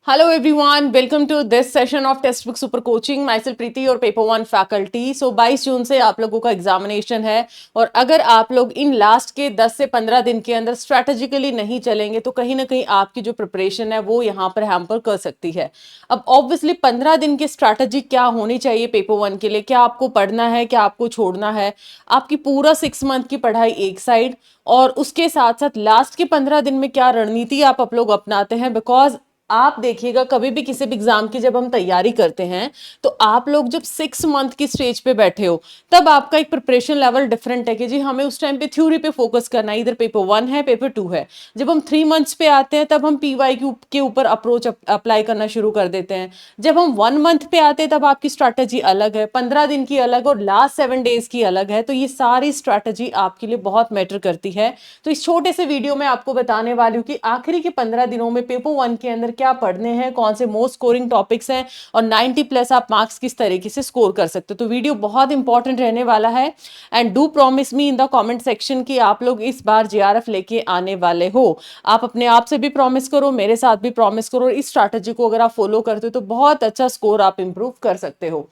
Hello everyone, welcome to this session of Textbook Super Coaching. Myself प्रीति और paper one faculty. 22 जून से आप लोगों का एग्जामिनेशन है और अगर आप लोग इन लास्ट के 10 से 15 दिन के अंदर स्ट्रैटेजिकली नहीं चलेंगे तो कहीं ना कहीं आपकी जो प्रिपरेशन है वो यहाँ पर हैम्पर कर सकती है. अब ऑब्वियसली 15 दिन की स्ट्रैटेजी क्या होनी चाहिए पेपर वन के लिए, क्या आपको पढ़ना है, क्या आपको छोड़ना है, आपकी पूरा 6 मंथ की पढ़ाई एक साइड और उसके साथ साथ लास्ट के 15 दिन में क्या रणनीति आप लोग अपनाते हैं. बिकॉज आप देखिएगा कभी भी किसी भी एग्जाम की जब हम तैयारी करते हैं तो आप लोग जब 6 मंथ की स्टेज पे बैठे हो तब आपका एक प्रिपरेशन लेवल डिफरेंट है कि जी हमें उस टाइम पे थ्योरी पे फोकस करना है, इधर पेपर वन है पेपर टू है. जब हम 3 मंथ्स पे आते हैं तब हम पीवाई के ऊपर अप्रोच अप्लाई करना शुरू कर देते हैं. जब हम 1 मंथ पे आते हैं तब आपकी स्ट्रैटेजी अलग है, 15 दिन की अलग और लास्ट 7 डेज की अलग है. तो ये सारी स्ट्रैटेजी आपके लिए बहुत मैटर करती है. तो इस छोटे से वीडियो में आपको बताने वाली हूँ कि आखिरी के 15 दिनों में पेपर वन के अंदर क्या पढ़ने हैं, कौन से मोस्ट स्कोरिंग टॉपिक्स हैं और 90 प्लस आप मार्क्स किस तरीके से स्कोर कर सकते हो. तो वीडियो बहुत इंपॉर्टेंट रहने वाला है and do promise me in the comment section कि आप लोग इस बार जेआरएफ लेके आने वाले हो. आप अपने आप से भी प्रॉमिस करो, मेरे साथ भी प्रॉमिस करो. इस स्ट्रैटेजी को अगर आप फॉलो करते हो तो बहुत अच्छा स्कोर आप इंप्रूव कर सकते हो.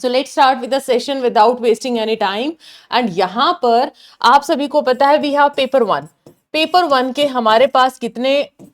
So let's start with the session without wasting any time. And यहाँ पर आप सभी को पता है we have paper one. Paper one के हमारे पास कितने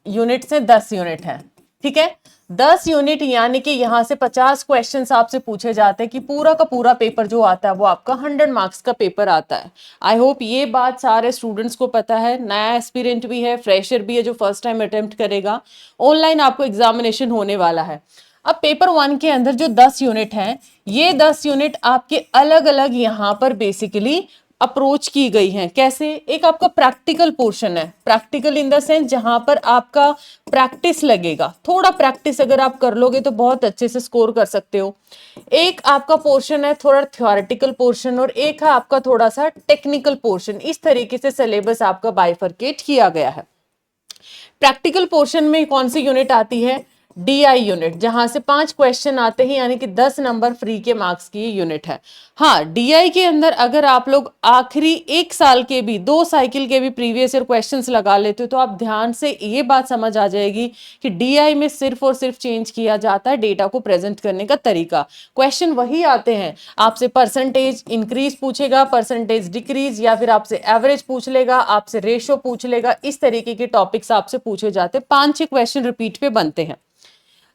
यूनिट्स हैं? 10 यूनिट हैं. ठीक है, 10 यूनिट यानी कि यहाँ से 50 क्वेश्चंस आपसे पूछे जाते हैं कि पूरा का पूरा पेपर जो आता है वो आपका 100 मार्क्स का पेपर आता है. आई होप ये बात सारे स्टूडेंट्स को पता है. नया एस्पिरेंट भी है, फ्रेशर भी है जो फर्स्ट टाइम अटेम्प्ट करेगा. ऑनलाइन आपको एग्जामिनेशन होने वाला है. अब पेपर वन के अंदर जो 10 यूनिट हैं, ये 10 यूनिट आपके अलग अलग यहाँ पर बेसिकली अप्रोच की गई हैं. कैसे? एक आपका प्रैक्टिकल पोर्शन है, प्रैक्टिकल इन द सेंस जहां पर आपका प्रैक्टिस लगेगा. थोड़ा प्रैक्टिस अगर आप कर लोगे तो बहुत अच्छे से स्कोर कर सकते हो. एक आपका पोर्शन है थोड़ा थ्योरेटिकल पोर्शन और एक है आपका थोड़ा सा टेक्निकल पोर्शन. इस तरीके से सिलेबस आपका बाइफरकेट किया गया है. प्रैक्टिकल पोर्शन में कौन सी यूनिट आती है? डीआई यूनिट, जहां से 5 क्वेश्चन आते हैं यानी कि 10 नंबर फ्री के मार्क्स की यूनिट है. हाँ, डीआई के अंदर अगर आप लोग आखिरी 1 साल के भी 2 साइकिल के भी प्रीवियस ईयर क्वेश्चंस लगा लेते हो तो आप ध्यान से ये बात समझ आ जाएगी कि डीआई में सिर्फ और सिर्फ चेंज किया जाता है डेटा को प्रेजेंट करने का तरीका. क्वेश्चन वही आते हैं, आपसे परसेंटेज इंक्रीज पूछेगा, परसेंटेज डिक्रीज, या फिर आपसे एवरेज पूछ लेगा, आपसे रेशो पूछ लेगा. इस तरीके के टॉपिक्स आपसे पूछे जाते हैं. 5-6 क्वेश्चन रिपीट पे बनते हैं.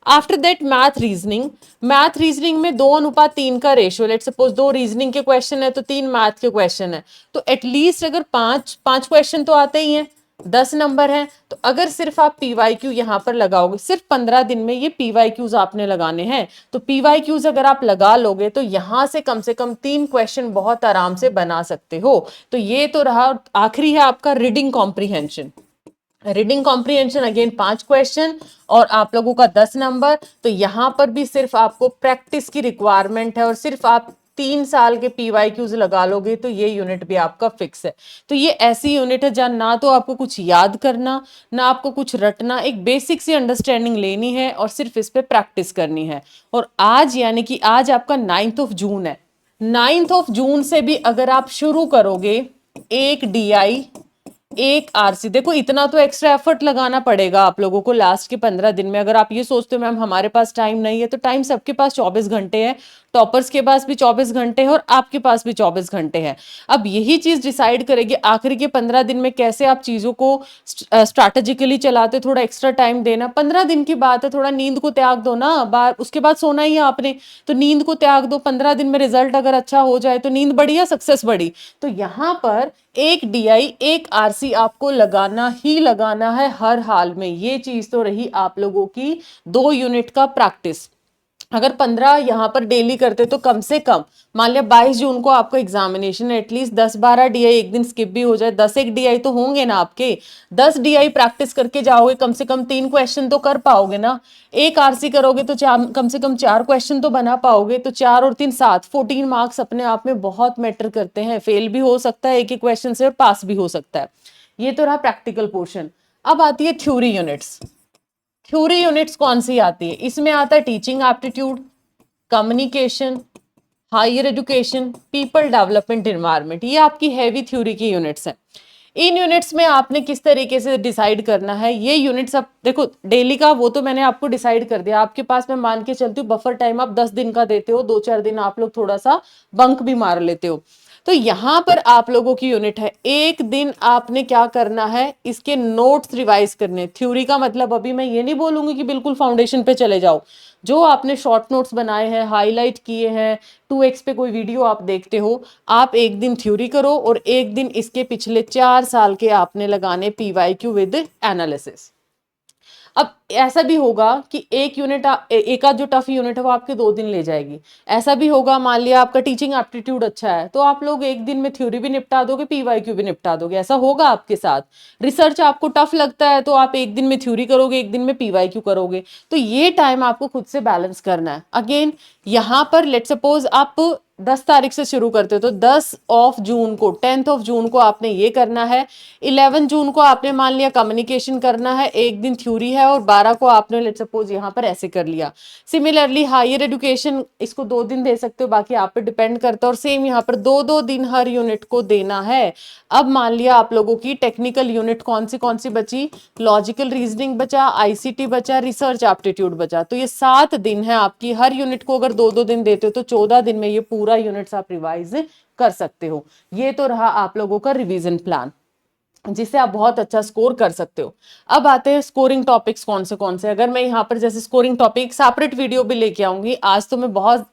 After that math reasoning. Math reasoning में 2:3 का रेशियो. लेट सपोज 2 रीजनिंग के क्वेश्चन है तो 3 मैथ के क्वेश्चन है. तो एटलीस्ट अगर 5 क्वेश्चन तो आते ही हैं, 10 नंबर हैं. तो अगर सिर्फ आप पीवाईक्यू यहां पर लगाओगे, सिर्फ 15 दिन में ये पीवाईक्यूज आपने लगाने हैं. तो पीवाईक्यूज अगर आप लगा लोगे तो यहां से कम 3 क्वेश्चन बहुत आराम से बना सकते हो. तो ये तो रहा. आखिरी है आपका reading comprehension. Reading comprehension again 5 question और आप लोगों का 10 नंबर. तो यहां पर भी सिर्फ आपको प्रैक्टिस की रिक्वायरमेंट है और सिर्फ आप 3 साल के पीवाईक्यूज लगा लोगे तो ये यूनिट भी आपका फिक्स है. तो ये ऐसी यूनिट है जहां ना तो आपको कुछ याद करना, ना आपको कुछ रटना, एक बेसिक सी अंडरस्टैंडिंग लेनी है और सिर्फ इस पे प्रैक्टिस करनी है. और आज यानी कि आज आपका 9 जून है. 9 जून से भी अगर आप शुरू करोगे एक डीआई एक आरसी, देखो इतना तो एक्स्ट्रा एफर्ट लगाना पड़ेगा आप लोगों को लास्ट के 15 दिन में. अगर आप ये सोचते हो मैम हमारे पास टाइम नहीं है, तो टाइम सबके पास 24 घंटे है. टॉपर्स के पास भी 24 घंटे है और आपके पास भी 24 घंटे है. अब यही चीज डिसाइड करेगी आखिरी के 15 दिन में कैसे आप चीजों को स्ट्रैटेजिकली चलाते. थोड़ा एक्स्ट्रा टाइम देना. 15 दिन की बात है, थोड़ा नींद को त्याग दो ना. उसके बाद सोना ही है आपने, तो नींद को त्याग दो. 15 दिन में रिजल्ट अगर अच्छा हो जाए तो नींद बढ़ी या सक्सेस बढ़ी. तो यहां पर एक डीआई एक आरसी आपको लगाना ही लगाना है हर हाल में. ये चीज तो रही आप लोगों की 2 यूनिट का प्रैक्टिस. अगर 15 यहां पर डेली करते तो कम से कम मान लिया 22 जून को आपका एग्जामिनेशन, एटलीस्ट 10-12 डीआई एक दिन स्किप भी हो जाए, 10 एक डीआई तो होंगे ना आपके. 10 डीआई प्रैक्टिस करके जाओगे, कम से कम 3 क्वेश्चन तो कर पाओगे ना. एक आरसी करोगे तो कम से कम 4 क्वेश्चन तो बना पाओगे. तो 4 और 3 7, 14 मार्क्स अपने आप में बहुत मैटर करते हैं. फेल भी हो सकता है एक एक क्वेश्चन से और पास भी हो सकता है. ये तो रहा प्रैक्टिकल पोर्शन. अब आती है थ्योरी यूनिट्स. थ्योरी यूनिट्स कौन सी आती है? इसमें आता है teaching aptitude, communication, higher education, people development, environment. ये आपकी हैवी थ्योरी की यूनिट्स हैं. इन यूनिट्स में आपने किस तरीके से डिसाइड करना है, ये यूनिट्स अब देखो डेली का वो तो मैंने आपको डिसाइड कर दिया, आपके पास मैं मान के चलती हूँ बफर टाइम आप 10 दिन का देते हो, 2-4 दिन आप लोग थोड़ा सा बंक भी मार लेते हो। तो यहां पर आप लोगों की यूनिट है, एक दिन आपने क्या करना है, इसके नोट्स रिवाइज करने। थ्योरी का मतलब अभी मैं ये नहीं बोलूंगी कि बिल्कुल फाउंडेशन पे चले जाओ, जो आपने शॉर्ट नोट्स बनाए हैं, हाईलाइट किए हैं, 2x पे कोई वीडियो आप देखते हो, आप एक दिन थ्योरी करो और एक दिन इसके पिछले 4 साल के आपने लगाने पीवाईक्यू विद एनालिसिस। अब ऐसा भी होगा कि एक यूनिट एक आध जो टफ यूनिट है वो आपके 2 दिन ले जाएगी। ऐसा भी होगा, मान लिया आपका टीचिंग एप्टीट्यूड अच्छा है तो आप लोग एक दिन में थ्योरी भी निपटा दोगे, पीवाईक्यू भी निपटा दोगे, ऐसा होगा आपके साथ। रिसर्च आपको टफ लगता है तो आप एक दिन में थ्योरी करोगे, एक दिन में पीवाईक्यू करोगे। तो ये टाइम आपको खुद से बैलेंस करना है। अगेन यहां पर लेट सपोज आप 10 तारीख से शुरू करते हो तो 10 को 10 जून को आपने ये करना है, 11 जून को आपने मान लिया कम्युनिकेशन करना है, एक दिन थ्योरी है, और 12 को आपने लेट सपोज यहाँ पर ऐसे कर लिया। सिमिलरली हायर एजुकेशन इसको 2 दिन दे सकते हो, बाकी आप पे डिपेंड करता है, और सेम यहाँ पर 2-2 दिन हर यूनिट को देना है। अब मान लिया आप लोगों की टेक्निकल यूनिट कौन सी बची, लॉजिकल रीजनिंग बचा, आईसीटी बचा, रिसर्च एप्टीट्यूड बचा। तो ये 7 दिन है आपकी, हर यूनिट को अगर 2-2 दिन देते हो तो 14 दिन में ये पूरा यूनिट्स आप रिवाइज कर सकते हो। ये तो रहा आप लोगों का रिवीजन प्लान, जिससे आप बहुत अच्छा स्कोर कर सकते हो। अब आते हैं स्कोरिंग टॉपिक्स कौन से। अगर मैं यहाँ पर जैसे स्कोरिंग टॉपिक सेपरेट वीडियो भी लेके आऊंगी, आज तो मैं बहुत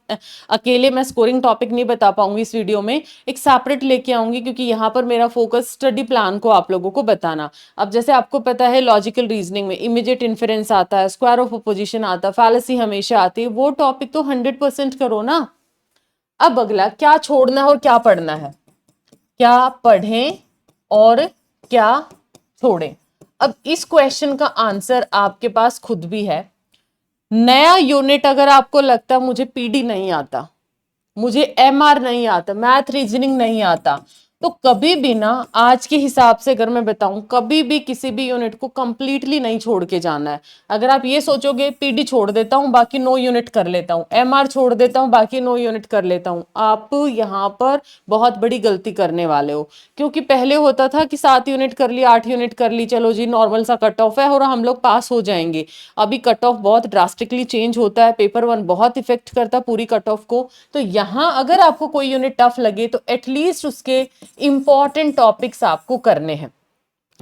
अकेले मैं स्कोरिंग टॉपिक नहीं बता पाऊंगी इस वीडियो में, एक सेपरेट लेके आऊंगी, क्योंकि यहाँ पर मेरा फोकस स्टडी प्लान को आप लोगों को बताना। अब जैसे आपको पता है लॉजिकल रीजनिंग में इमीडिएट इन्फेरेंस आता है, स्क्वायर ऑफ अपोजिशन आता है, फैलेसी हमेशा आती है, वो टॉपिक तो 100% करो ना। अब अगला क्या छोड़ना है और क्या पढ़ना है, क्या पढ़ें और क्या छोड़ें। अब इस क्वेश्चन का आंसर आपके पास खुद भी है। नया यूनिट अगर आपको लगता है मुझे पीडी नहीं आता, मुझे एमआर नहीं आता, मैथ रीजनिंग नहीं आता, तो कभी भी ना आज के हिसाब से अगर मैं बताऊं, कभी भी किसी भी यूनिट को कंप्लीटली नहीं छोड़ के जाना है। अगर आप ये सोचोगे पीडी छोड़ देता हूं बाकी 9 यूनिट कर लेता हूं, एमआर छोड़ देता हूं बाकी 9 यूनिट कर लेता हूं, आप यहाँ पर बहुत बड़ी गलती करने वाले हो। क्योंकि पहले होता था कि 7 यूनिट कर ली, 8 यूनिट कर ली, चलो जी नॉर्मल सा कट ऑफ है और हम लोग पास हो जाएंगे। अभी कट ऑफ बहुत ड्रास्टिकली चेंज होता है, पेपर 1 बहुत इफेक्ट करता है पूरी कट ऑफ को। तो यहाँ अगर आपको कोई यूनिट टफ लगे तो एटलीस्ट उसके इंपॉर्टेंट टॉपिक्स आपको करने हैं।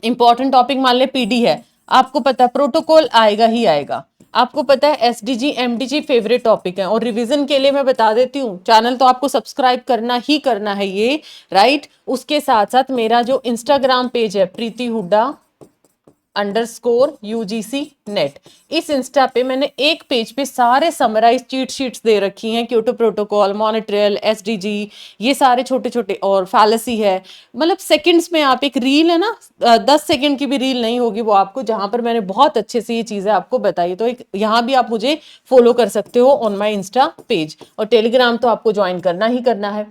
इंपॉर्टेंट टॉपिक मान ले पीडी है, आपको पता है प्रोटोकॉल आएगा ही आएगा, आपको पता है एसडीजी एमडीजी फेवरेट टॉपिक है। और रिवीजन के लिए मैं बता देती हूँ, चैनल तो आपको सब्सक्राइब करना ही करना है ये, राइट। उसके साथ साथ मेरा जो इंस्टाग्राम पेज है प्रीति हुड्डा _UGC नेट, इस इंस्टा पे मैंने एक पेज पे सारे समराइज चीट शीट्स दे रखी हैं, क्योटो प्रोटोकॉल, मॉनिट्रियल, एसडीजी, ये सारे छोटे छोटे, और फैलेसी है। मतलब सेकंड्स में आप एक रील है ना, 10 सेकंड की भी रील नहीं होगी वो आपको, जहां पर मैंने बहुत अच्छे से ये चीजें आपको बताई। तो एक यहाँ भी आप मुझे फॉलो कर सकते हो ऑन माई इंस्टा पेज, और टेलीग्राम तो आपको ज्वाइन करना ही करना है।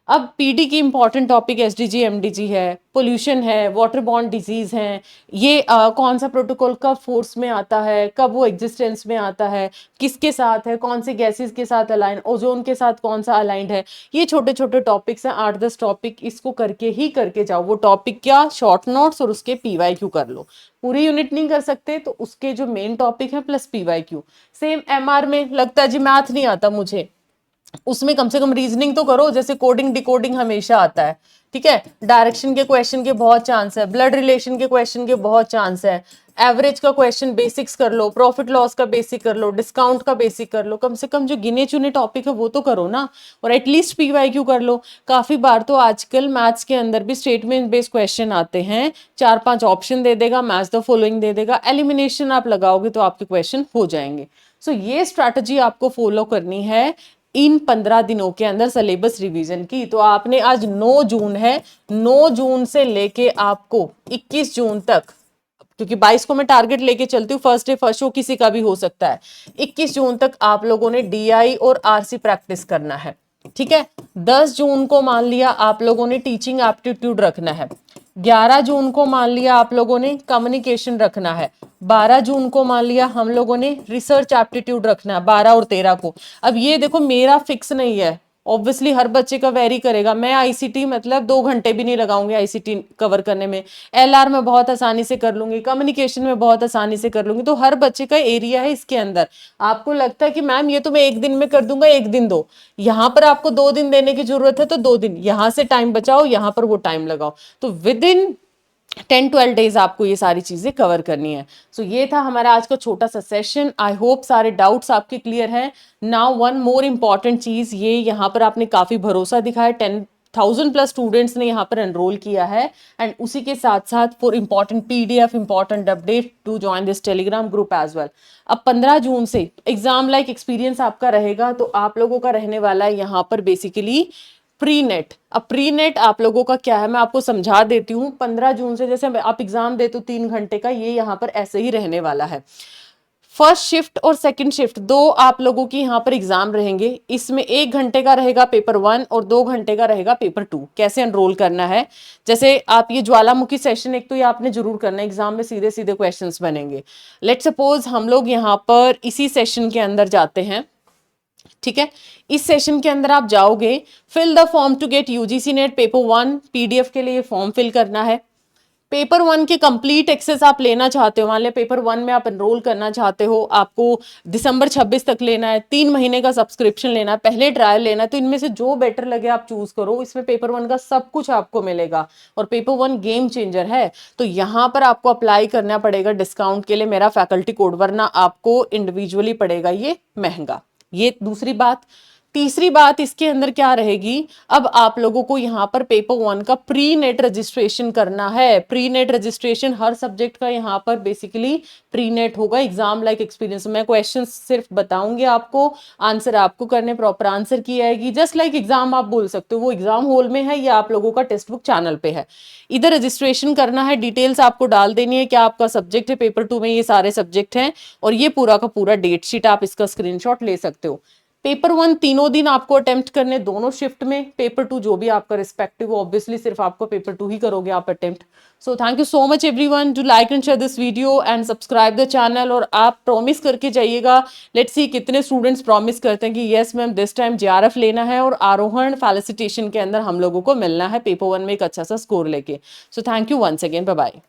अब पीडी की इंपॉर्टेंट टॉपिक एसडीजी एमडीजी है, पोल्यूशन है, वाटर बॉर्न डिजीज है, ये कौन सा प्रोटोकॉल कब फोर्स में आता है, कब वो एग्जिस्टेंस में आता है, किसके साथ है, कौन से गैसेस के साथ अलाइन, ओजोन के साथ कौन सा अलाइंड है। ये छोटे छोटे टॉपिक्स हैं, 8-10 टॉपिक, इसको करके जाओ। वो टॉपिक क्या, शॉर्ट नोट्स और उसके पीवाईक्यू कर लो। पूरी यूनिट नहीं कर सकते तो उसके जो मेन टॉपिक है प्लस पीवाईक्यू। सेम एमआर में लगता है जी मैथ नहीं आता मुझे, उसमें कम से कम रीजनिंग तो करो, जैसे कोडिंग डिकोडिंग हमेशा आता है, ठीक है। डायरेक्शन के क्वेश्चन के बहुत चांस है, ब्लड रिलेशन के क्वेश्चन के बहुत चांस है, एवरेज का क्वेश्चन बेसिक्स कर लो, प्रॉफिट लॉस का बेसिक कर लो, डिस्काउंट का बेसिक कर लो। कम से कम जो गिने चुने टॉपिक है वो तो करो ना, और एटलीस्ट पीवाईक्यू कर लो। काफी बार तो आजकल मैथ्स के अंदर भी स्टेटमेंट बेस्ड क्वेश्चन आते हैं, 4-5 ऑप्शन दे देगा, मैच द फॉलोइंग दे देगा, एलिमिनेशन आप लगाओगे तो आपके क्वेश्चन हो जाएंगे। सो ये स्ट्रैटेजी आपको फॉलो करनी है इन 15 दिनों के अंदर सिलेबस रिवीजन की। तो आपने आज 9 जून है, 9 जून से लेके आपको 21 जून तक, क्योंकि 22 को मैं टारगेट लेके चलती हूँ, फर्स्ट डे फर्स्ट शो किसी का भी हो सकता है, 21 जून तक आप लोगों ने डीआई और आरसी प्रैक्टिस करना है, ठीक है। 10 जून को मान लिया आप लोगों ने टीचिंग एप्टीट्यूड रखना है, 11 जून को मान लिया आप लोगों ने कम्युनिकेशन रखना है, 12 जून को मान लिया हम लोगों ने रिसर्च एप्टीट्यूड रखना है, 12 और 13 को। अब ये देखो मेरा फिक्स नहीं है, ऑब्वियसली हर बच्चे का वेरी करेगा। मैं आईसीटी मतलब 2 घंटे भी नहीं लगाऊंगी आईसीटी कवर करने में, एलआर में बहुत आसानी से कर लूंगी, कम्युनिकेशन में बहुत आसानी से कर लूंगी। तो हर बच्चे का एरिया है इसके अंदर। आपको लगता है कि मैम ये तो मैं 1 दिन में कर दूंगा, 1 दिन दो, यहां पर आपको 2 दिन देने की जरूरत है तो 2 दिन, यहां से टाइम बचाओ, यहां पर वो टाइम लगाओ। तो विद इन 10-12 डेज आपको ये सारी चीजें कवर करनी है। सो ये था हमारा आज का छोटा सा सेशन। आई होप सारे डाउट्स आपके क्लियर हैं। नाउ वन मोर इंपॉर्टेंट चीज, ये यहाँ पर आपने काफी भरोसा दिखाया, 10,000+ स्टूडेंट्स ने यहाँ पर एनरोल किया है, एंड उसी के साथ साथ for important PDF, important update to join this Telegram group as well. अब 15 जून से एग्जाम लाइक एक्सपीरियंस आपका रहेगा, तो आप लोगों का रहने वाला है यहाँ पर बेसिकली प्री नेट। अब प्री नेट आप लोगों का क्या है मैं आपको समझा देती हूँ। 15 जून से जैसे आप एग्जाम देते हो 3 घंटे का, ये यहाँ पर ऐसे ही रहने वाला है। फर्स्ट शिफ्ट और सेकंड शिफ्ट दो आप लोगों की यहाँ पर एग्जाम रहेंगे। इसमें 1 घंटे का रहेगा पेपर 1 और 2 घंटे का रहेगा पेपर 2। कैसे एनरोल करना है, जैसे आप ये ज्वालामुखी सेशन एक तो ये आपने जरूर करना है, एग्जाम में सीधे सीधे क्वेश्चंस बनेंगे। लेट सपोज हम लोग यहाँ पर इसी सेशन के अंदर जाते हैं, ठीक है। इस सेशन के अंदर आप जाओगे, fill the form to get UGC NET paper 1 PDF के लिए फॉर्म फिल करना है। पेपर 1 के कंप्लीट एक्सेस आप लेना चाहते हो, मान लिया पेपर 1 में आप एनरोल करना चाहते हो, आपको दिसंबर 26 तक लेना है, 3 महीने का सब्सक्रिप्शन लेना है, पहले ट्रायल लेना है, तो इनमें से जो बेटर लगे आप चूज करो। इसमें पेपर 1 का सब कुछ आपको मिलेगा और पेपर 1 गेम चेंजर है। तो यहाँ पर आपको अप्लाई करना पड़ेगा डिस्काउंट के लिए मेरा फैकल्टी कोड, वरना आपको इंडिविजुअली पड़ेगा ये महंगा। ये दूसरी बात। तीसरी बात इसके अंदर क्या रहेगी, अब आप लोगों को यहाँ पर पेपर 1 का प्री नेट रजिस्ट्रेशन करना है। प्री नेट रजिस्ट्रेशन हर सब्जेक्ट का यहाँ पर बेसिकली प्री नेट होगा, एग्जाम लाइक एक्सपीरियंस। मैं क्वेश्चन सिर्फ बताऊंगी आपको, आंसर आपको करने, प्रॉपर आंसर की आएगी, जस्ट लाइक एग्जाम आप बोल सकते हो। वो एग्जाम हॉल में है, या आप लोगों का टेक्स्ट बुक चैनल पे है। इधर रजिस्ट्रेशन करना है, डिटेल्स आपको डाल देनी है, क्या आपका सब्जेक्ट है। पेपर 2 में ये सारे सब्जेक्ट हैं, और ये पूरा का पूरा डेट शीट आप इसका स्क्रीनशॉट ले सकते हो। पेपर 1 तीनों दिन आपको अटेम्प्ट करने, दोनों शिफ्ट में। पेपर 2 जो भी आपका रिस्पेक्टिव, ऑब्वियसली सिर्फ आपको पेपर 2 ही करोगे आप attempt. So thank you so much everyone, to like and share this video and subscribe the channel. और आप प्रॉमिस करके जाइएगा, लेट्स सी कितने स्टूडेंट्स प्रॉमिस करते हैं कि yes ma'am this time JRF लेना है और आरोहण फेलिसिटेशन के अंदर हम लोगों को मिलना है पेपर 1 में एक अच्छा सा स्कोर लेके। So thank you once again, bye bye.